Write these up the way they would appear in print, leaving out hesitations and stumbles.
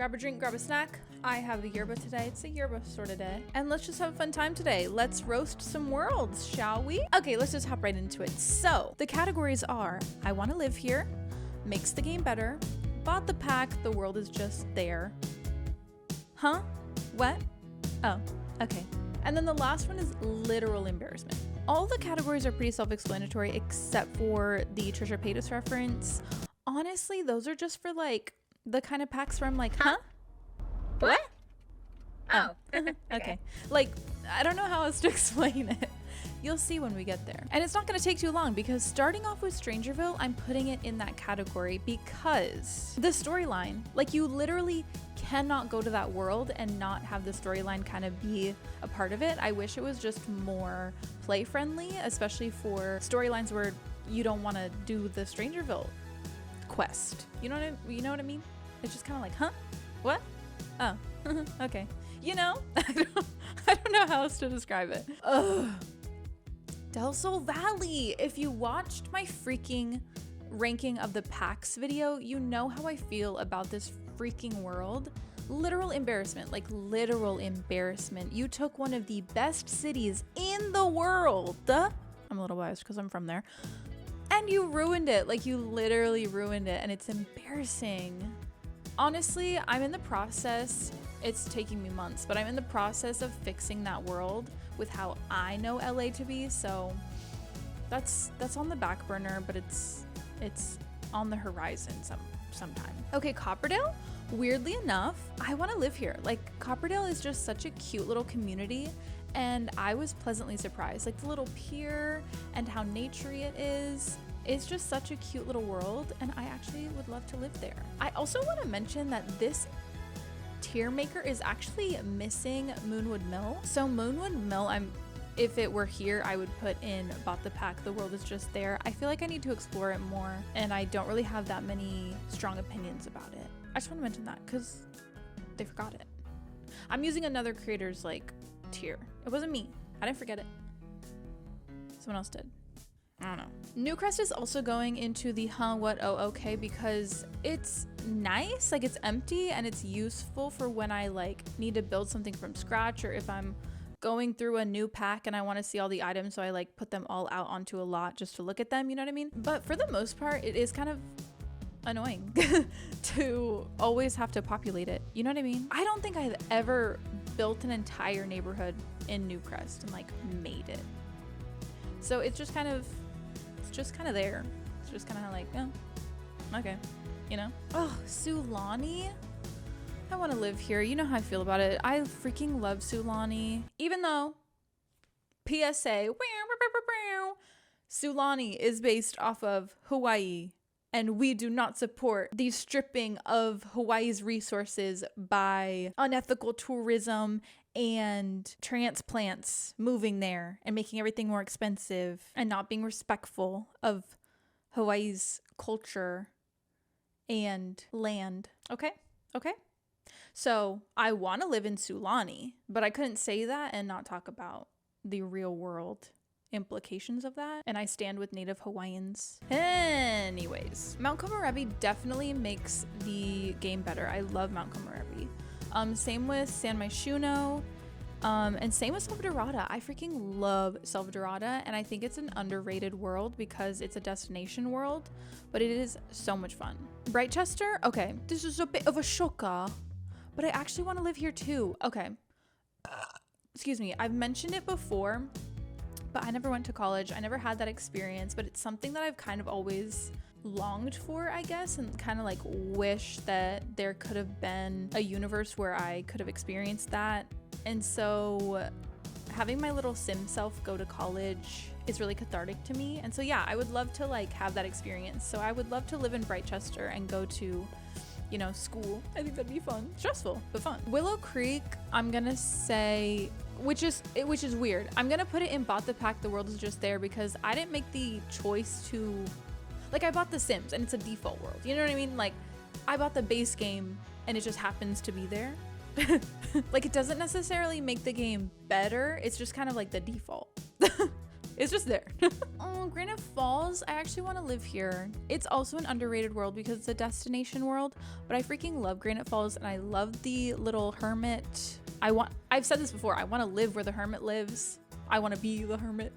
grab a drink, grab a snack. I have the yerba today. It's a yerba sort of day. And let's just have a fun time today. Let's roast some worlds, shall we? Okay, let's just hop right into it. So the categories are, I want to live here, makes the game better, bought the pack, the world is just there. Huh? What? Oh, okay. And then the last one is literal embarrassment. All the categories are pretty self-explanatory except for the Trisha Paytas reference. Honestly, those are just for like the kind of packs where I'm like, huh? What? Oh, okay. Like, I don't know how else to explain it. You'll see when we get there. And it's not going to take too long because starting off with Strangerville, I'm putting it in that category because the storyline, like you literally cannot go to that world and not have the storyline kind of be a part of it. I wish it was just more play friendly, especially for storylines where you don't want to do the Strangerville quest. You know what I mean? It's just kind of like, huh? What? Oh, okay. You know, I don't know how else to describe it. Ugh. Del Sol Valley. If you watched my freaking ranking of the packs video, you know how I feel about this freaking world. Literal embarrassment, like literal embarrassment. You took one of the best cities in the world. I'm a little biased because I'm from there. And you ruined it. Like you literally ruined it and it's embarrassing. Honestly, I'm in the process. It's taking me months, but I'm in the process of fixing that world with how I know LA to be. So that's on the back burner, but it's on the horizon sometime. Okay, Copperdale. Weirdly enough, I want to live here. Like Copperdale is just such a cute little community and I was pleasantly surprised. Like the little pier and how naturey it is. It's just such a cute little world and I actually would love to live there. I also want to mention that this tier maker is actually missing Moonwood Mill. So Moonwood Mill, if it were here, I would put in bought the pack, the world is just there. I feel like I need to explore it more and I don't really have that many strong opinions about it. I just want to mention that because they forgot it. I'm using another creator's like tier. It wasn't me. I didn't forget it. Someone else did. I don't know. Newcrest is also going into the okay because it's nice, like it's empty and it's useful for when I like need to build something from scratch or if I'm going through a new pack and I want to see all the items, so I like put them all out onto a lot just to look at them, you know what I mean? But for the most part, it is kind of annoying to always have to populate it, you know what I mean? I don't think I've ever built an entire neighborhood in Newcrest and like made it. So it's just kind of there. It's just kind of like, oh, okay, you know? Oh, Sulani. I want to live here. You know how I feel about it. I freaking love Sulani. Even though, PSA, Sulani is based off of Hawaii, and we do not support the stripping of Hawaii's resources by unethical tourism and transplants moving there and making everything more expensive and not being respectful of Hawaii's culture and land. Okay? So I want to live in Sulani, but I couldn't say that and not talk about the real world implications of that. And I stand with Native Hawaiians. Anyways, Mount Komorebi definitely makes the game better. I love Mount Komorebi. Same with San Myshuno, and same with Salvadorada. I freaking love Salvadorada, and I think it's an underrated world because it's a destination world, but it is so much fun. Brightchester, okay, this is a bit of a shocker, but I actually want to live here too. Okay, excuse me, I've mentioned it before, but I never went to college. I never had that experience, but it's something that I've kind of always longed for, I guess, and kind of like wish that there could have been a universe where I could have experienced that. And so having my little sim self go to college is really cathartic to me. And so yeah, I would love to like have that experience. So I would love to live in Brightchester and go to, you know, school. I think that'd be fun. Stressful, but fun. Willow Creek, I'm gonna say, which is weird. I'm gonna put it in bought the pack, the world is just there because I didn't make the choice to, like I bought The Sims and it's a default world. You know what I mean? Like I bought the base game and it just happens to be there. Like it doesn't necessarily make the game better. It's just kind of like the default. It's just there. Oh, Granite Falls. I actually want to live here. It's also an underrated world because it's a destination world, but I freaking love Granite Falls and I love the little hermit. I've said this before. I want to live where the hermit lives. I want to be the hermit.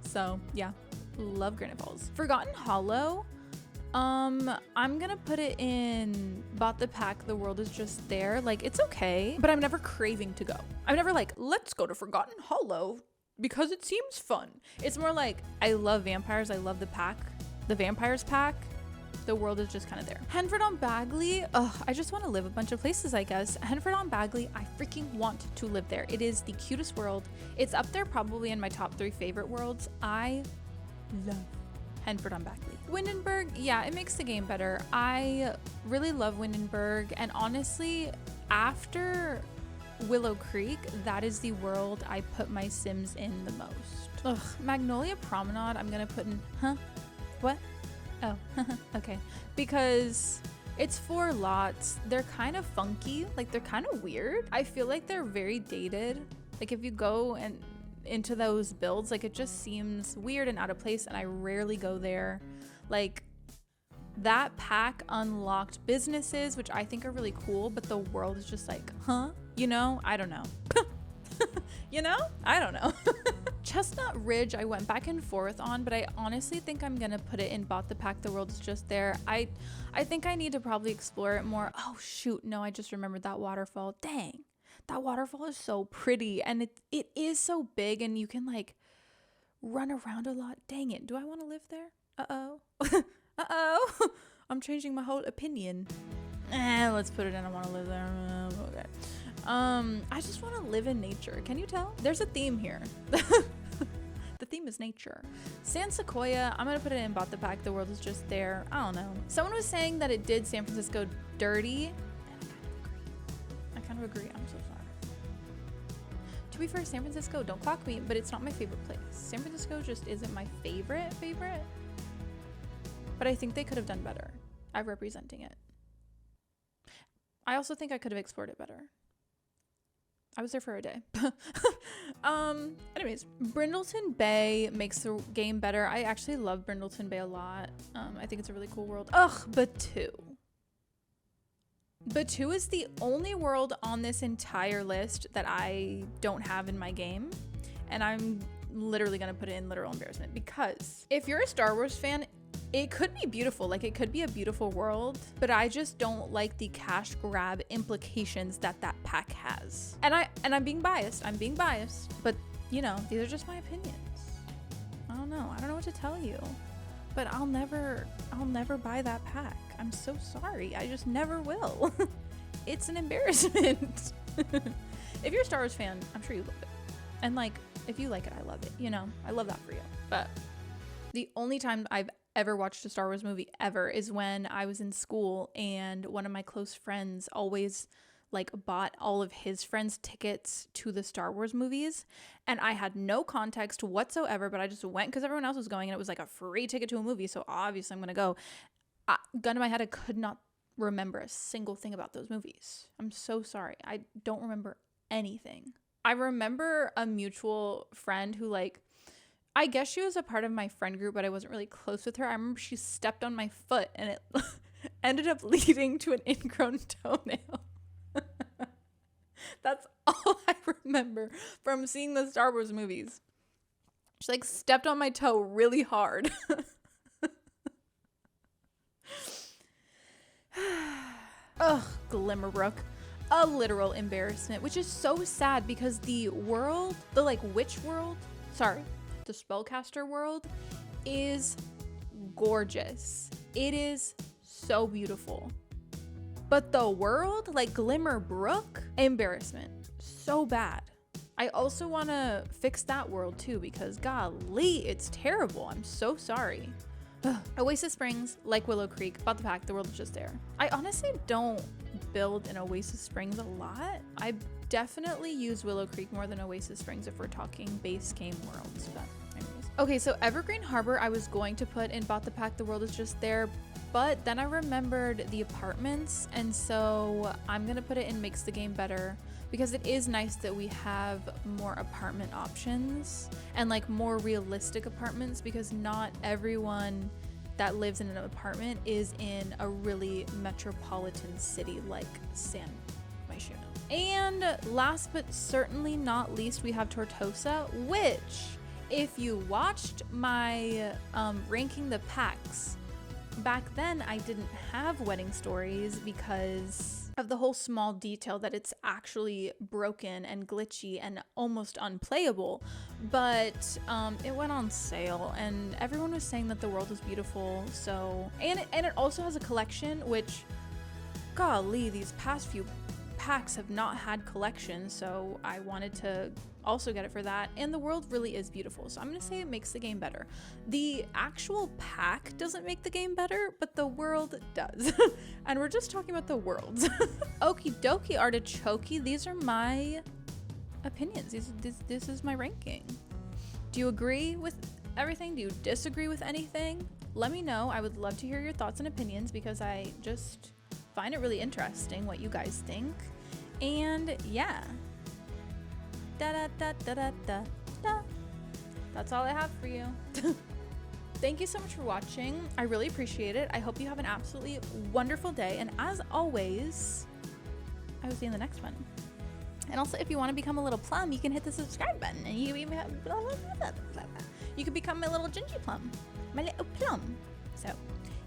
So yeah, love Granite Falls. Forgotten Hollow. I'm gonna put it in Bought the Pack, The World Is Just There. Like, it's okay, but I'm never craving to go. I'm never like, let's go to Forgotten Hollow because it seems fun. It's more like, I love vampires. I love the pack, the vampires pack. The world is just kind of there. Henford on Bagley. Ugh, I just want to live a bunch of places, I guess. Henford on Bagley, I freaking want to live there. It is the cutest world. It's up there probably in my top 3 favorite worlds. I love Henford on Bagley. Windenburg, yeah, it makes the game better. I really love Windenburg, and honestly, after Willow Creek, that is the world I put my Sims in the most. Ugh, Magnolia Promenade, I'm gonna put in, what? Oh, okay. Because it's 4 lots. They're kind of funky, like they're kind of weird. I feel like they're very dated. Like if you go and into those builds, like it just seems weird and out of place, and I rarely go there. Like that pack unlocked businesses, which I think are really cool, but the world is just like, you know, I don't know. You know, I don't know. Chestnut Ridge, I went back and forth on, but I honestly think I'm gonna put it in Bought the Pack, The World Is Just There. I think I need to probably explore it more. Oh shoot, no, I just remembered that waterfall. Dang, that waterfall is so pretty, and it is so big, and you can like run around a lot. Dang it, do I want to live there? Uh-oh. Uh-oh. I'm changing my whole opinion. Let's put it in. I want to live there. Okay. I just want to live in nature. Can you tell? There's a theme here. The theme is nature. San Sequoia, I'm gonna put it in Bought the Pack, The World Is Just There. I don't know. Someone was saying that it did San Francisco dirty, and I kind of agree. I'm so sorry. To be fair, San Francisco, don't clock me, but it's not my favorite place. San Francisco just isn't my favorite. But I think they could have done better at representing it. I also think I could have explored it better. I was there for a day. Anyways, Brindleton Bay makes the game better. I actually love Brindleton Bay a lot. I think it's a really cool world. Ugh, Batu. Batu is the only world on this entire list that I don't have in my game. And I'm literally gonna put it in literal embarrassment, because if you're a Star Wars fan, it could be beautiful, like it could be a beautiful world, but I just don't like the cash grab implications that pack has. And I'm being biased, but you know, these are just my opinions. I don't know what to tell you, but I'll never buy that pack. I'm so sorry, I just never will. It's an embarrassment. If you're a Star Wars fan, I'm sure you love it. And like, if you like it, I love it, you know, I love that for you. But the only time I've ever watched a Star Wars movie ever is when I was in school, and one of my close friends always like bought all of his friends tickets to the Star Wars movies, and I had no context whatsoever, but I just went because everyone else was going, and it was like a free ticket to a movie, so obviously I'm gonna go. Gun to my head, I could not remember a single thing about those movies. I'm so sorry. I don't remember anything. I remember a mutual friend who, like, I guess she was a part of my friend group, but I wasn't really close with her. I remember she stepped on my foot and it ended up leading to an ingrown toenail. That's all I remember from seeing the Star Wars movies. She like stepped on my toe really hard. Ugh, Glimmerbrook. A literal embarrassment, which is so sad because the world, the like witch world, the spellcaster world is gorgeous. It is so beautiful. But the world, like Glimmerbrook, embarrassment. So bad. I also want to fix that world too, because golly, it's terrible. I'm so sorry. Ugh. Oasis Springs, like Willow Creek, Bought the Pack, The World Is Just There. I honestly don't build in Oasis Springs a lot. I definitely use Willow Creek more than Oasis Springs if we're talking base game worlds, but anyways. Okay, so Evergreen Harbor I was going to put in Bought the Pack, The World Is Just There, but then I remembered the apartments, and so I'm gonna put it in Makes the Game Better, because it is nice that we have more apartment options and like more realistic apartments, because not everyone that lives in an apartment is in a really metropolitan city like San Myshuno. And last but certainly not least, we have Tortosa, which if you watched my ranking the packs, back then I didn't have wedding stories because of the whole small detail that it's actually broken and glitchy and almost unplayable. But it went on sale and everyone was saying that the world was beautiful. So and it also has a collection, which golly, these past few packs have not had collections, so I wanted to also get it for that. And the world really is beautiful, so I'm gonna say it makes the game better. The actual pack doesn't make the game better, but the world does. And we're just talking about the worlds. Okie dokie, artichoke, these are my opinions. This is my ranking. Do you agree with everything? Do you disagree with anything? Let me know. I would love to hear your thoughts and opinions, because I just find it really interesting what you guys think. And yeah, that's all I have for you. Thank you so much for watching. I really appreciate it. I hope you have an absolutely wonderful day, and as always, I will see you in the next one. And also, if you want to become a little plum, you can hit the subscribe button, and you can become my little Gingie plum, my little plum. So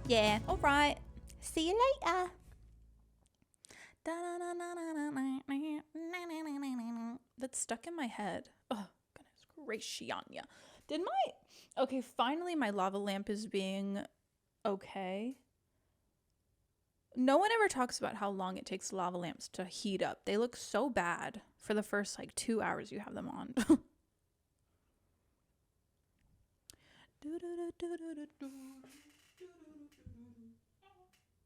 yeah, all right, see you later. That's stuck in my head. Oh, goodness gracious. Okay, finally my lava lamp is being okay. No one ever talks about how long it takes lava lamps to heat up. They look so bad for the first like 2 hours you have them on.